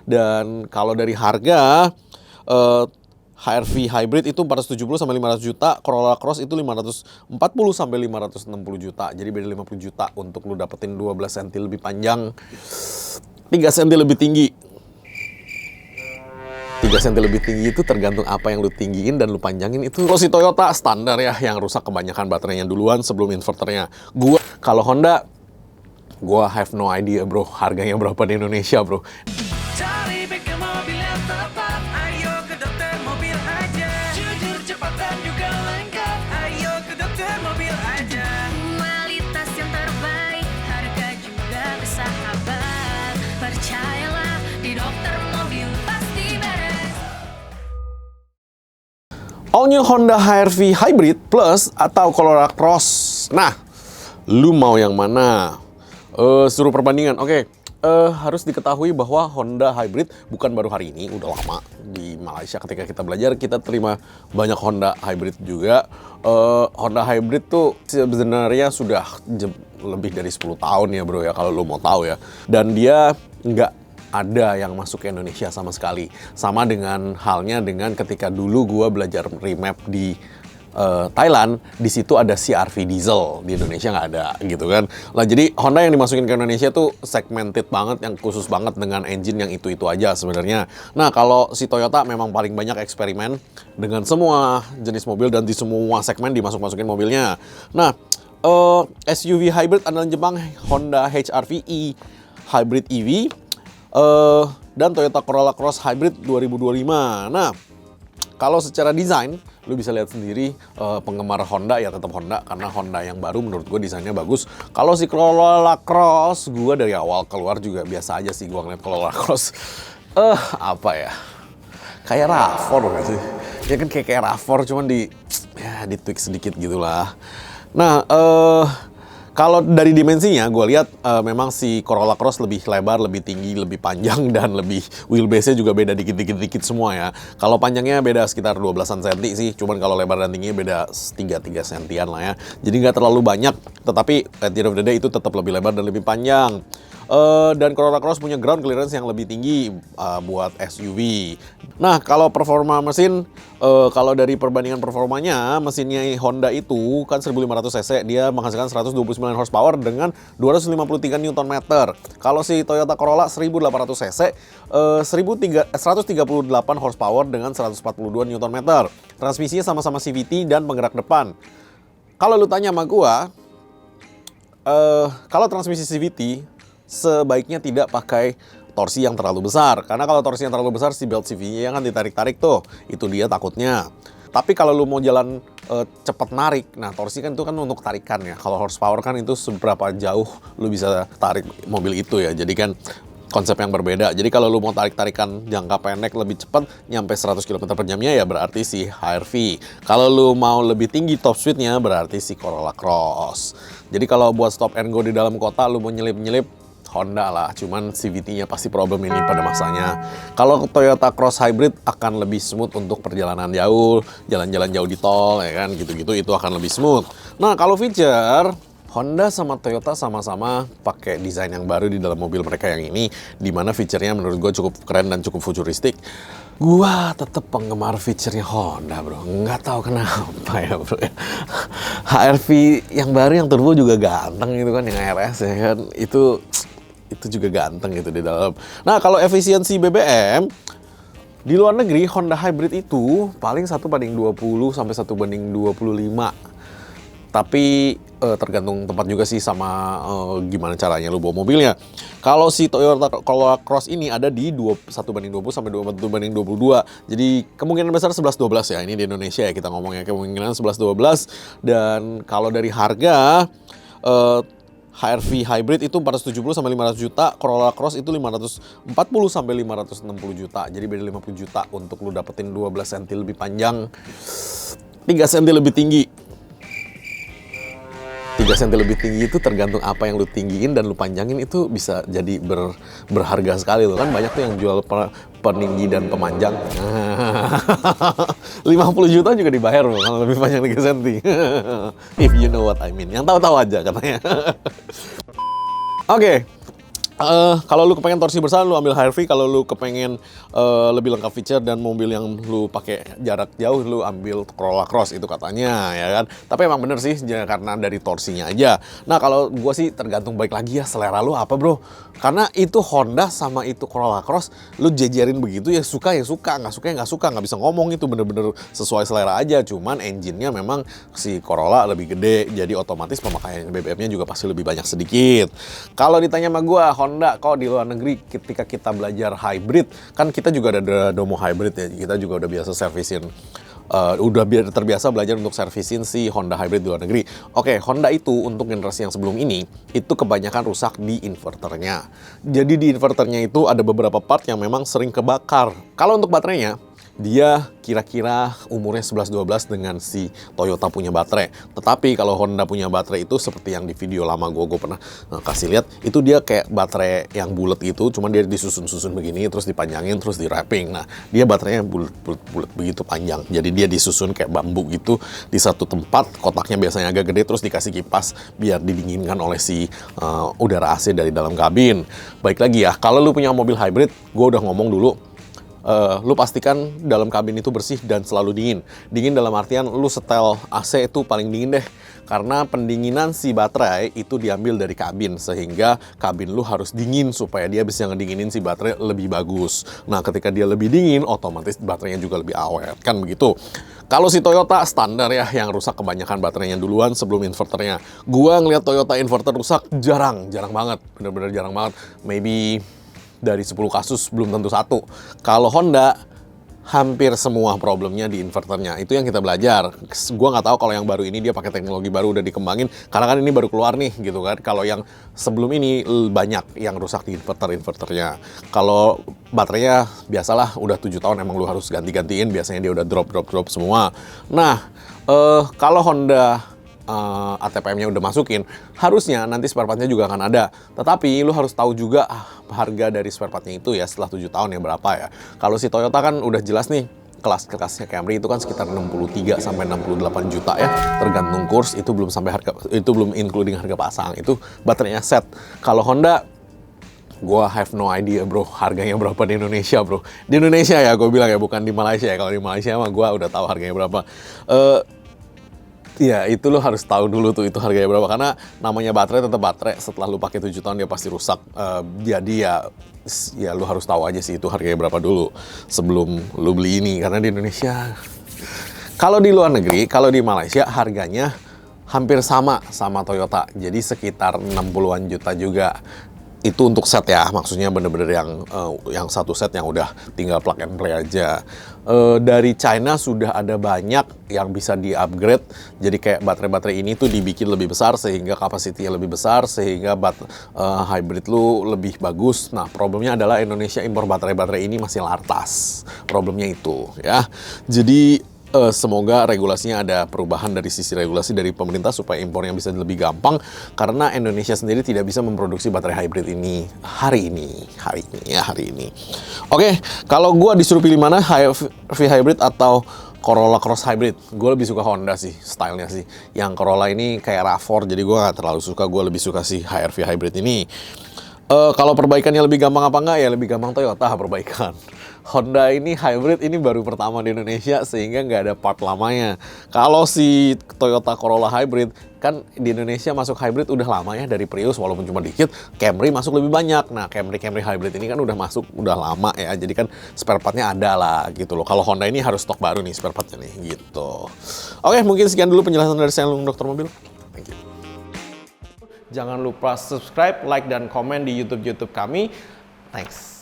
Dan kalau dari harga, HR-V Hybrid itu 470 sampai 500 juta, Corolla Cross itu 540 sampai 560 juta. Jadi beda 50 juta untuk lu dapetin 12 cm lebih panjang, 3 cm lebih tinggi. 3 cm lebih tinggi itu tergantung apa yang lu tinggiin dan lu panjangin itu. Kalau si Toyota standar ya, yang rusak kebanyakan baterainya duluan sebelum inverternya. Kalau Honda, gua have no idea bro, harganya berapa di Indonesia bro. Cari bengkel mobil yang tepat, ayo ke Dokter Mobil aja. Jujur, cepat dan juga lengkap, ayo ke Dokter Mobil aja. Kualitas yang terbaik, harga juga bersahabat. Percayalah, di Dokter Mobil pasti beres. All new Honda HR-V Hybrid Plus atau Corolla Cross. Nah, lu mau yang mana? Suruh perbandingan. Oke. Harus diketahui bahwa Honda Hybrid bukan baru hari ini, udah lama di Malaysia. Ketika kita belajar, kita terima banyak Honda Hybrid juga. Honda Hybrid tuh sebenarnya sudah lebih dari 10 tahun ya bro ya, kalau lo mau tahu ya. Dan dia nggak ada yang masuk ke Indonesia sama sekali. Sama dengan halnya dengan ketika dulu gua belajar remap di Thailand, di situ ada CR-V diesel, di Indonesia nggak ada gitu kan. Lah jadi Honda yang dimasukin ke Indonesia tuh segmented banget, yang khusus banget dengan engine yang itu aja sebenarnya. Nah kalau si Toyota memang paling banyak eksperimen dengan semua jenis mobil dan di semua segmen dimasuk-masukin mobilnya. Nah SUV hybrid andalan Jepang Honda HR-V E Hybrid EV dan Toyota Corolla Cross Hybrid 2025. Nah kalau secara desain, lu bisa lihat sendiri penggemar Honda ya tetap Honda, karena Honda yang baru menurut gue desainnya bagus. Kalau si Corolla Cross, gue dari awal keluar juga biasa aja sih gue ngeliat Corolla Cross. Apa ya? Kayak RAV4 gak sih? Ya kan kayak RAV4 cuman di tweak sedikit gitulah. Nah, kalau dari dimensinya, gue lihat memang si Corolla Cross lebih lebar, lebih tinggi, lebih panjang, dan lebih wheelbase-nya juga beda dikit-dikit semua ya. Kalau panjangnya beda sekitar 12-an senti sih, cuman kalau lebar dan tingginya beda 3 sentian lah ya. Jadi nggak terlalu banyak, tetapi at the end of the day itu tetap lebih lebar dan lebih panjang. Dan Corolla Cross punya ground clearance yang lebih tinggi buat SUV. Nah, kalau performa mesin, kalau dari perbandingan performanya, mesinnya Honda itu kan 1500 cc, dia menghasilkan 129 horsepower dengan 253 Nm. Kalau si Toyota Corolla 1800 cc, 138 horsepower dengan 142 Nm. Transmisinya sama-sama CVT dan penggerak depan. Kalau lu tanya sama gua, kalau transmisi CVT, sebaiknya tidak pakai torsi yang terlalu besar. Karena kalau torsi yang terlalu besar, si belt CV-nya kan ditarik-tarik tuh. Itu dia takutnya. Tapi kalau lu mau jalan cepet narik, nah torsi kan itu kan untuk tarikan ya. Kalau horsepower kan itu seberapa jauh lu bisa tarik mobil itu ya. Jadi kan konsep yang berbeda. Jadi kalau lu mau tarik-tarikan jangka pendek lebih cepat, nyampe 100 km per jamnya ya berarti si HR-V. Kalau lu mau lebih tinggi top speed-nya berarti si Corolla Cross. Jadi kalau buat stop and go di dalam kota, lu mau nyelip-nyelip, Honda lah, cuman CVT-nya pasti problem ini pada masanya. Kalau Toyota Cross Hybrid akan lebih smooth untuk perjalanan jauh, jalan-jalan jauh di tol, ya kan, gitu-gitu itu akan lebih smooth. Nah, kalau feature, Honda sama Toyota sama-sama pakai desain yang baru di dalam mobil mereka yang ini, dimana feature-nya menurut gue cukup keren dan cukup futuristik. Gua tetap penggemar feature-nya Honda bro, nggak tahu kenapa ya bro. HR-V yang baru yang turbo juga ganteng gitu kan, yang RS ya kan, itu juga ganteng gitu di dalam. Nah kalau efisiensi BBM di luar negeri Honda Hybrid itu paling 1:20 sampai 1:25. Tapi tergantung tempat juga sih sama gimana caranya lu bawa mobilnya. Kalau si Toyota Corolla Cross ini ada di 1:20 sampai 1:22. Jadi kemungkinan besar 11-12 ya. Ini di Indonesia ya kita ngomongnya, kemungkinan 11-12. Dan kalau dari harga HR-V Hybrid itu 470 sampai 500 juta, Corolla Cross itu 540 sampai 560 juta. Jadi beda 50 juta untuk lu dapetin 12 cm lebih panjang, 3 cm lebih tinggi. 3 cm lebih tinggi itu tergantung apa yang lu tinggiin dan lu panjangin, itu bisa jadi berharga sekali loh. Kan banyak tuh yang jual peninggi dan pemanjang. 50 juta juga dibayar loh kalau lebih panjang 3 cm. If you know what I mean. Yang tahu-tahu aja katanya. Oke. Kalau lu kepengen torsi besar, lu ambil HRV. Kalau lu kepengen lebih lengkap feature dan mobil yang lu pakai jarak jauh, lu ambil Corolla Cross itu katanya, ya kan. Tapi emang bener sih, karena dari torsinya aja. Nah, kalau gua sih tergantung baik lagi ya selera lu apa, bro. Karena itu Honda sama itu Corolla Cross, lu jejerin begitu ya suka, nggak suka ya nggak suka, nggak bisa ngomong, itu bener-bener sesuai selera aja. Cuman engine-nya memang si Corolla lebih gede, jadi otomatis pemakaian BBM-nya juga pasti lebih banyak sedikit. Kalau ditanya sama gua, Honda kok di luar negeri ketika kita belajar hybrid, kan kita juga ada Domo hybrid ya, kita juga udah biasa servisin, terbiasa belajar untuk servisin si Honda hybrid di luar negeri. Oke, Honda itu untuk generasi yang sebelum ini itu kebanyakan rusak di inverternya. Jadi di inverternya itu ada beberapa part yang memang sering kebakar. Kalau untuk baterainya, dia kira-kira umurnya 11-12 dengan si Toyota punya baterai. Tetapi kalau Honda punya baterai itu seperti yang di video lama gue pernah kasih lihat, itu dia kayak baterai yang bulat gitu, cuman dia disusun-susun begini, terus dipanjangin, terus di wrapping. Nah, dia baterainya bulat begitu panjang. Jadi dia disusun kayak bambu gitu di satu tempat, kotaknya biasanya agak gede, terus dikasih kipas biar didinginkan oleh si udara AC dari dalam kabin. Baik lagi ya, kalau lu punya mobil hybrid, gue udah ngomong dulu, lu pastikan dalam kabin itu bersih dan selalu dingin. Dingin dalam artian lu setel AC itu paling dingin deh. Karena pendinginan si baterai itu diambil dari kabin, sehingga kabin lu harus dingin supaya dia bisa ngedinginin si baterai lebih bagus. Nah, ketika dia lebih dingin, otomatis baterainya juga lebih awet, kan begitu. Kalau si Toyota standar ya, yang rusak kebanyakan baterainya duluan sebelum inverternya. Gua ngeliat Toyota inverter rusak jarang banget, bener-bener jarang banget. Maybe dari 10 kasus belum tentu satu. Kalau Honda, hampir semua problemnya di inverternya. Itu yang kita belajar. Gua nggak tahu kalau yang baru ini dia pakai teknologi baru udah dikembangin, karena kan ini baru keluar nih gitu kan. Kalau yang sebelum ini banyak yang rusak di inverternya. Kalau baterainya biasalah udah 7 tahun emang lu harus ganti-gantiin, biasanya dia udah drop semua. Nah, kalau Honda ATPM-nya udah masukin, harusnya nanti spare part-nya juga akan ada. Tetapi lu harus tahu juga harga dari spare part-nya itu ya setelah 7 tahun ya berapa ya. Kalau si Toyota kan udah jelas nih, kelasnya Camry itu kan sekitar 63 sampai 68 juta ya, tergantung kurs. Itu belum sampai harga, itu belum including harga pasang. Itu baterainya set. Kalau Honda, gua have no idea bro, harganya berapa di Indonesia bro. Di Indonesia ya gue bilang ya, bukan di Malaysia ya. Kalau di Malaysia mah gua udah tahu harganya berapa. Ya itu lo harus tahu dulu tuh itu harganya berapa, karena namanya baterai tetap baterai. Setelah lu pakai 7 tahun dia pasti rusak. Jadi ya lu harus tahu aja sih itu harganya berapa dulu sebelum lu beli ini. Karena di Indonesia, kalau di luar negeri, kalau di Malaysia harganya hampir sama Toyota. Jadi sekitar 60-an juta juga. Itu untuk set ya, maksudnya bener-bener yang satu set yang udah tinggal plug and play aja. Dari China sudah ada banyak yang bisa di-upgrade, jadi kayak baterai-baterai ini tuh dibikin lebih besar sehingga kapasitinya lebih besar, sehingga hybrid lu lebih bagus. Nah, problemnya adalah Indonesia impor baterai-baterai ini masih lartas. Problemnya itu ya. Jadi semoga regulasinya ada perubahan dari sisi regulasi dari pemerintah supaya impornya bisa lebih gampang, karena Indonesia sendiri tidak bisa memproduksi baterai hybrid ini hari ini. Oke, kalau gua disuruh pilih mana, HRV hybrid atau Corolla Cross hybrid, gue lebih suka Honda sih, stylenya sih. Yang Corolla ini kayak RAV4, jadi gue nggak terlalu suka. Gue lebih suka si HRV hybrid ini. Kalau perbaikannya lebih gampang apa enggak, ya lebih gampang Toyota perbaikan. Honda ini hybrid ini baru pertama di Indonesia, sehingga nggak ada part lamanya. Kalau si Toyota Corolla hybrid, kan di Indonesia masuk hybrid udah lama ya, dari Prius walaupun cuma dikit. Camry masuk lebih banyak. Nah, Camry hybrid ini kan udah masuk udah lama ya, jadi kan spare partnya ada lah gitu loh. Kalau Honda ini harus stok baru nih spare partnya nih gitu. Oke, mungkin sekian dulu penjelasan dari saya, Dr. Mobil. Thank you. Jangan lupa subscribe, like, dan komen di YouTube kami. Thanks.